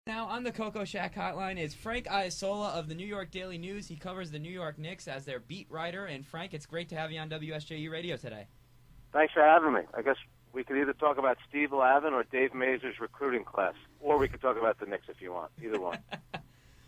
Now on the Coco Shack hotline is Frank Isola of the New York Daily News. He covers the New York Knicks as their beat writer. And Frank, it's great to have you on WSJU Radio today. Thanks for having me. I guess we could either talk about Steve Lavin or Dave Mazur's recruiting class, or we could talk about the Knicks if you want. Either one.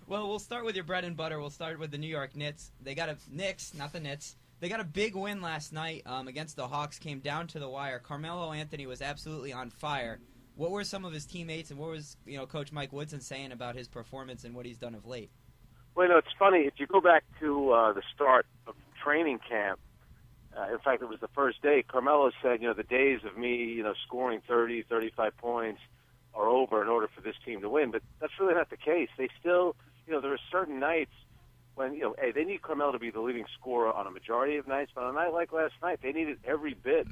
Well, we'll start with your bread and butter. We'll start with the New York Knicks. They got Knicks, not the Knicks. They got a big win last night against the Hawks. Came down to the wire. Carmelo Anthony was absolutely on fire. What were some of his teammates, and what was Coach Mike Woodson saying about his performance and what he's done of late? Well, it's funny. If you go back to the start of training camp, in fact, it was the first day, Carmelo said, the days of me, scoring 30, 35 points are over in order for this team to win. But that's really not the case. They still, there are certain nights when, hey, they need Carmelo to be the leading scorer on a majority of nights. But on a night like last night, they needed every bit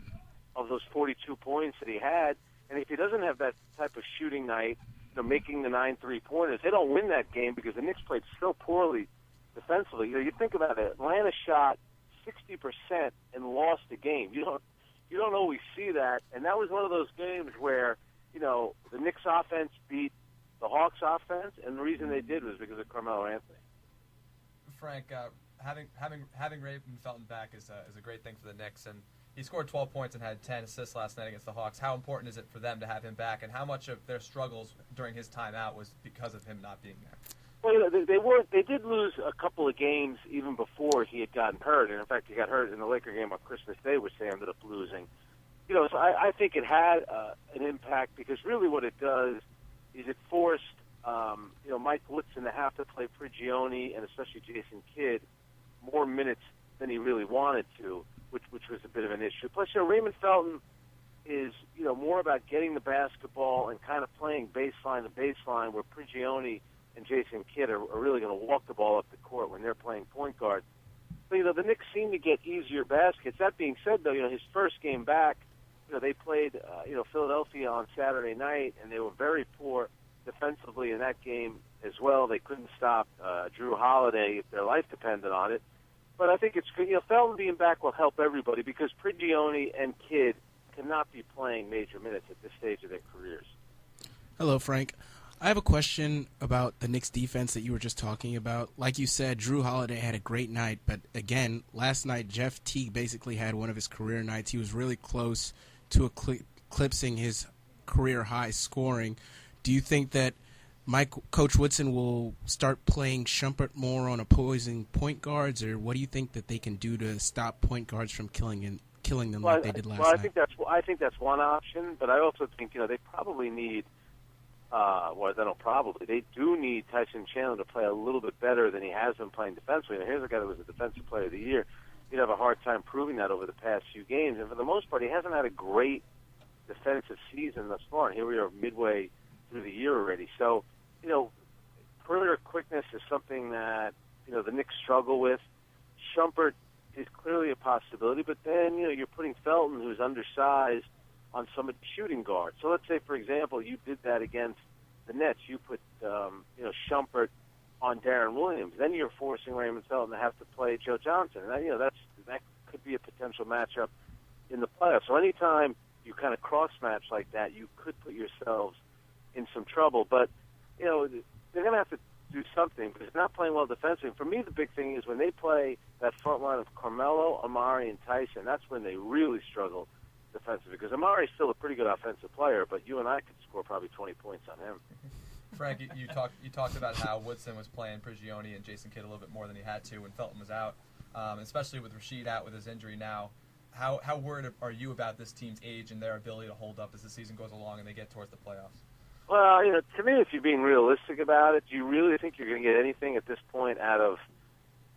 of those 42 points that he had. And if he doesn't have that type of shooting night, making the 9 3-pointers, they don't win that game because the Knicks played so poorly defensively. You think about it. Atlanta shot 60% and lost the game. You don't always see that. And that was one of those games where, the Knicks offense beat the Hawks offense, and the reason they did was because of Carmelo Anthony. Frank, having Raven Felton back is a great thing for the Knicks, and he scored 12 points and had 10 assists last night against the Hawks. How important is it for them to have him back, and how much of their struggles during his time out was because of him not being there? Well, they did lose a couple of games even before he had gotten hurt, and in fact, he got hurt in the Laker game on Christmas Day, which they ended up losing. So I think it had an impact because really what it does is it forced Mike Woodson to have to play Prigioni and especially Jason Kidd more minutes than he really wanted to, which was a bit of an issue. Plus, Raymond Felton is, more about getting the basketball and kind of playing baseline to baseline where Prigioni and Jason Kidd are really going to walk the ball up the court when they're playing point guard. But, the Knicks seem to get easier baskets. That being said, though, his first game back, they played, Philadelphia on Saturday night, and they were very poor defensively in that game as well. They couldn't stop Drew Holiday if their life depended on it. But I think it's good. Felton being back will help everybody because Prigioni and Kidd cannot be playing major minutes at this stage of their careers. Hello, Frank. I have a question about the Knicks defense that you were just talking about. Like you said, Drew Holiday had a great night, but again, last night Jeff Teague basically had one of his career nights. He was really close to eclipsing his career high scoring. Do you think that Coach Woodson will start playing Shumpert more on opposing point guards, or what do you think that they can do to stop point guards from killing them like they did last night? I think that's one option, but I also think they probably need. They do need Tyson Chandler to play a little bit better than he has been playing defensively. Now, here's a guy that was a defensive player of the year. You'd have a hard time proving that over the past few games, and for the most part, he hasn't had a great defensive season thus far. And here we are midway through the year already. So, perimeter quickness is something that, the Knicks struggle with. Shumpert is clearly a possibility, but then, you're putting Felton, who's undersized, on some of the shooting guards. So let's say, for example, you did that against the Nets. You put, Shumpert on Darren Williams. Then you're forcing Raymond Felton to have to play Joe Johnson. And that could be a potential matchup in the playoffs. So anytime you kind of cross-match like that, you could put yourselves in some trouble. But, they're going to have to do something because they're not playing well defensively. For me, the big thing is when they play that front line of Carmelo, Amari, and Tyson, that's when they really struggle defensively because Amari's still a pretty good offensive player, but you and I could score probably 20 points on him. Frank, you talked about how Woodson was playing Prigioni and Jason Kidd a little bit more than he had to when Felton was out, especially with Rasheed out with his injury now. How worried are you about this team's age and their ability to hold up as the season goes along and they get towards the playoffs? Well, to me, if you're being realistic about it, do you really think you're going to get anything at this point out of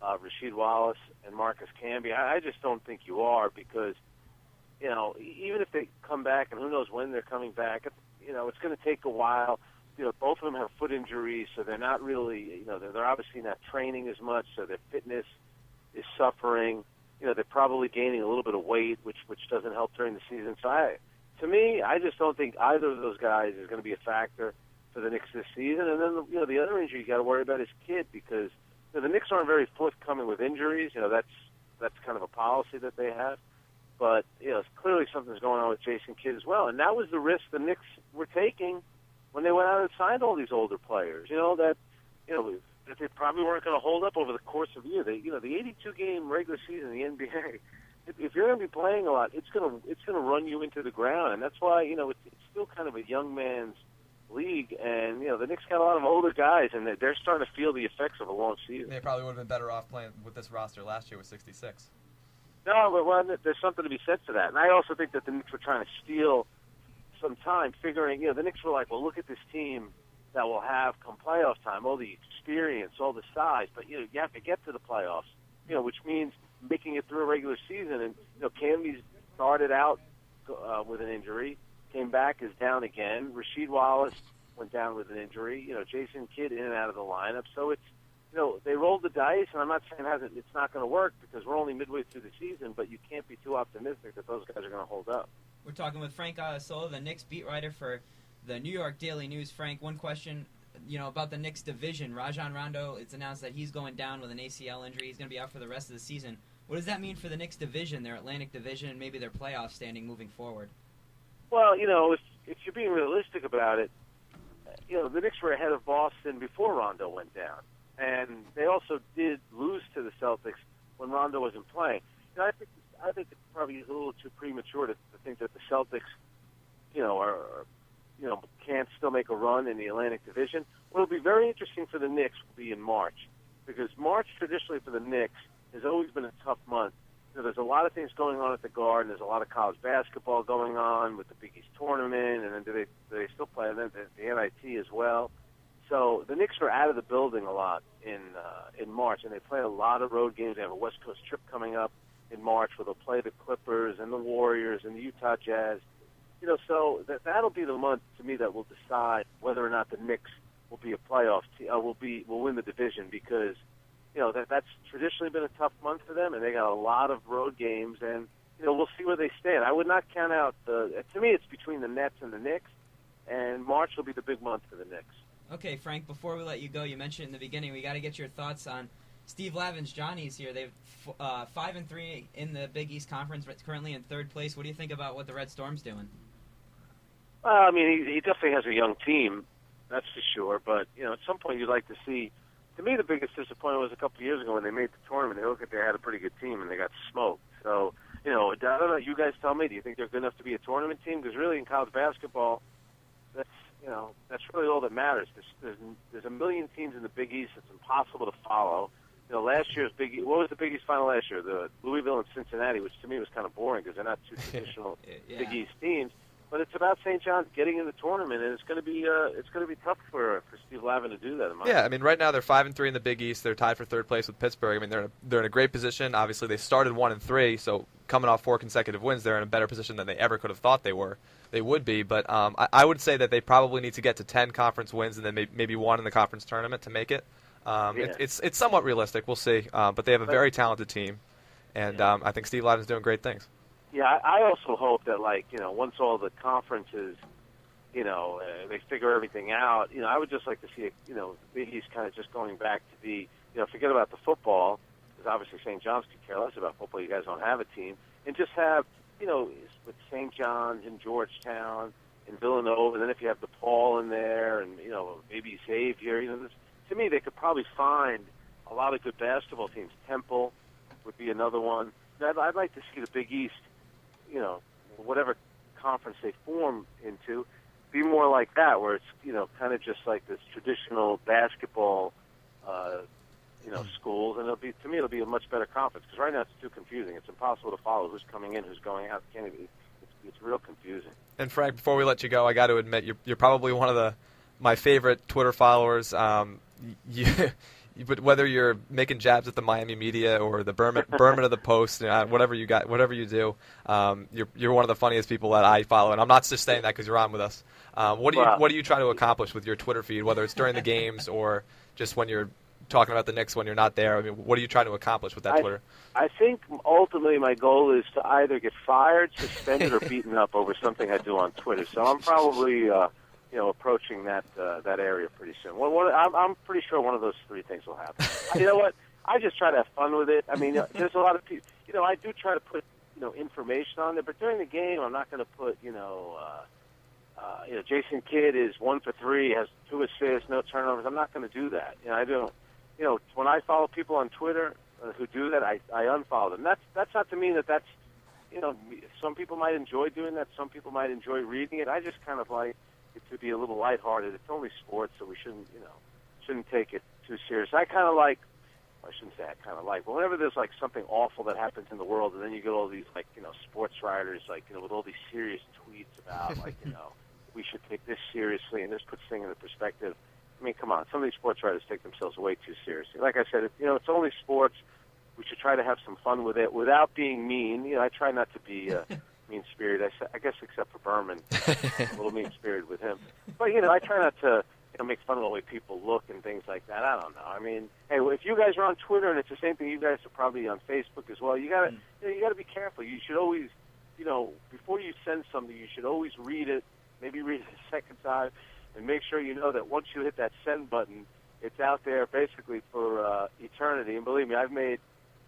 Rasheed Wallace and Marcus Camby? I just don't think you are because, even if they come back, and who knows when they're coming back, it's going to take a while. Both of them have foot injuries, so they're not really, they're obviously not training as much, so their fitness is suffering. They're probably gaining a little bit of weight, which doesn't help during the season. So to me, I just don't think either of those guys is going to be a factor for the Knicks this season. And then, the other injury you got to worry about is Kidd because the Knicks aren't very forthcoming with injuries. That's kind of a policy that they have. But clearly something's going on with Jason Kidd as well, and that was the risk the Knicks were taking when they went out and signed all these older players. That they probably weren't going to hold up over the course of the year. The 82-game regular season in the NBA. If you're going to be playing a lot, it's going to run you into the ground, and that's why it's still kind of a young man's league. And the Knicks got a lot of older guys, and they're starting to feel the effects of a long season. They probably would have been better off playing with this roster last year with 66. No, but there's something to be said for that. And I also think that the Knicks were trying to steal some time, figuring the Knicks were like, well, look at this team that will have come playoff time, all the experience, all the size, but you have to get to the playoffs. Which means making it through a regular season. And Camby started out with an injury, came back, is down again. Rasheed Wallace went down with an injury. Jason Kidd in and out of the lineup. So it's they rolled the dice, and I'm not saying it's not going to work because we're only midway through the season. But you can't be too optimistic that those guys are going to hold up. We're talking with Frank Isola, the Knicks beat writer for the New York Daily News. Frank, one question. About the Knicks division. Rajon Rondo, it's announced that he's going down with an ACL injury. He's going to be out for the rest of the season. What does that mean for the Knicks division, their Atlantic division, and maybe their playoff standing moving forward? Well, if you're being realistic about it, the Knicks were ahead of Boston before Rondo went down. And they also did lose to the Celtics when Rondo wasn't playing. I think it's probably a little too premature to think that the Celtics, can't still make a run in the Atlantic Division. What will be very interesting for the Knicks will be in March, because March traditionally for the Knicks has always been a tough month. There's a lot of things going on at the Garden. There's a lot of college basketball going on with the Big East tournament, and then do they still play the NIT as well. So the Knicks are out of the building a lot in March, and they play a lot of road games. They have a West Coast trip coming up in March where they'll play the Clippers and the Warriors and the Utah Jazz. So that'll be the month to me that will decide whether or not the Knicks will be a playoff team, will win the division, because that's traditionally been a tough month for them, and they got a lot of road games, and we'll see where they stand. I would not count out to me it's between the Nets and the Knicks, and March will be the big month for the Knicks. Okay, Frank, before we let you go, you mentioned in the beginning we got to get your thoughts on Steve Lavin's Johnny's here. They've 5-3 in the Big East Conference, but currently in third place. What do you think about what the Red Storm's doing? Well, he definitely has a young team, that's for sure. But at some point you'd like to see. To me, the biggest disappointment was a couple of years ago when they made the tournament. They had a pretty good team and they got smoked. So I don't know. You guys tell me. Do you think they're good enough to be a tournament team? Because really, in college basketball, that's really all that matters. There's a million teams in the Big East. It's impossible to follow. Last year's what was the Big East final last year? The Louisville and Cincinnati, which to me was kind of boring because they're not two traditional Big East teams. But it's about St. John's getting in the tournament, and it's going to be tough for Steve Lavin to do that. Right now they're 5-3 in the Big East. They're tied for third place with Pittsburgh. They're in a great position. Obviously, they started 1-3, so coming off 4 consecutive wins, they're in a better position than they ever could have thought they would be. But I would say that they probably need to get to 10 conference wins and then maybe 1 in the conference tournament to make it. It's somewhat realistic. We'll see. But they have a very talented team, and I think Steve Lavin's doing great things. Yeah, I also hope that, once all the conferences, they figure everything out, I would just like to see, the Big East kind of just going back to be, forget about the football, because obviously St. John's could care less about football. You guys don't have a team. And just have, with St. John's and Georgetown and Villanova, and then if you have DePaul in there and, maybe Xavier, to me they could probably find a lot of good basketball teams. Temple would be another one. I'd like to see the Big East, whatever conference they form into, be more like that, where it's, kind of just like this traditional basketball, schools, and it'll be a much better conference, because right now it's too confusing. It's impossible to follow who's coming in, who's going out. It's real confusing. And Frank, before we let you go, I got to admit you're probably one of my favorite Twitter followers. But whether you're making jabs at the Miami media or the Berman of the Post, whatever you do, you're one of the funniest people that I follow. And I'm not just saying that because you're on with us. What do you try to accomplish with your Twitter feed, whether it's during the games or just when you're talking about the Knicks when you're not there? What are you trying to accomplish with that Twitter? I think ultimately my goal is to either get fired, suspended, or beaten up over something I do on Twitter. So I'm probably approaching that area pretty soon. I'm pretty sure one of those 3 things will happen. You know what? I just try to have fun with it. There's a lot of people. I do try to put information on there, but during the game, I'm not going to put Jason Kidd is 1 for 3, has 2 assists, no turnovers. I'm not going to do that. I don't. When I follow people on Twitter who do that, I unfollow them. That's not to mean that's. Some people might enjoy doing that. Some people might enjoy reading it. I just kind of like it to be a little lighthearted. It's only sports, so we shouldn't take it too serious. I kind of like. I shouldn't say I kind of like, but whenever there's like something awful that happens in the world, and then you get all these sports writers with all these serious tweets about we should take this seriously and this puts things into perspective. I mean, come on, some of these sports writers take themselves way too seriously. Like I said, it's only sports. We should try to have some fun with it without being mean. I try not to be mean-spirited. I guess except for Berman, a little mean-spirited with him. But I try not to. Make fun of the way people look and things like that. I don't know. I mean, hey, if you guys are on Twitter and it's the same thing, you guys are probably on Facebook as well. You gotta be careful. You should always, before you send something, you should always read it. Maybe read it a second time, and make sure you know that once you hit that send button, it's out there basically for eternity. And believe me, I've made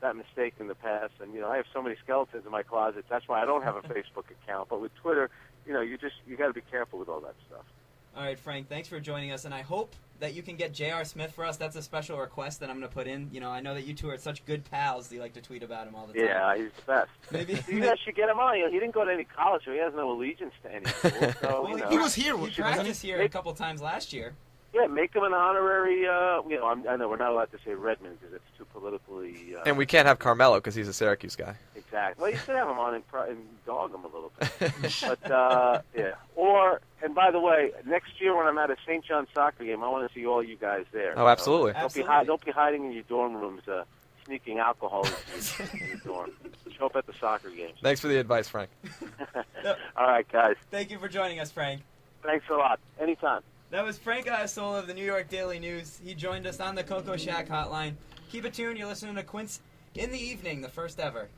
that mistake in the past. And I have so many skeletons in my closet. That's why I don't have a Facebook account. But with Twitter, you got to be careful with all that stuff. All right, Frank, thanks for joining us, and I hope that you can get J.R. Smith for us. That's a special request that I'm going to put in. I know that you two are such good pals. You like to tweet about him all the time. Yeah, he's the best. Maybe you guys should get him on. He didn't go to any college, so he has no allegiance to any school. So, he was here. He practiced here a couple times last year. Yeah, make him an honorary. I know we're not allowed to say Redmond because it's too politically. And we can't have Carmelo because he's a Syracuse guy. Exactly. Well, you should have him on and dog him a little bit. But yeah. And by the way, next year when I'm at a St. John soccer game, I want to see all you guys there. Oh, absolutely. So don't be hiding in your dorm rooms, sneaking alcohol into your dorm. Show up at the soccer games. Thanks for the advice, Frank. All right, guys. Thank you for joining us, Frank. Thanks a lot. Anytime. That was Frank Isola of the New York Daily News. He joined us on the Coco Shack hotline. Keep it tuned. You're listening to Quince in the Evening, the first ever.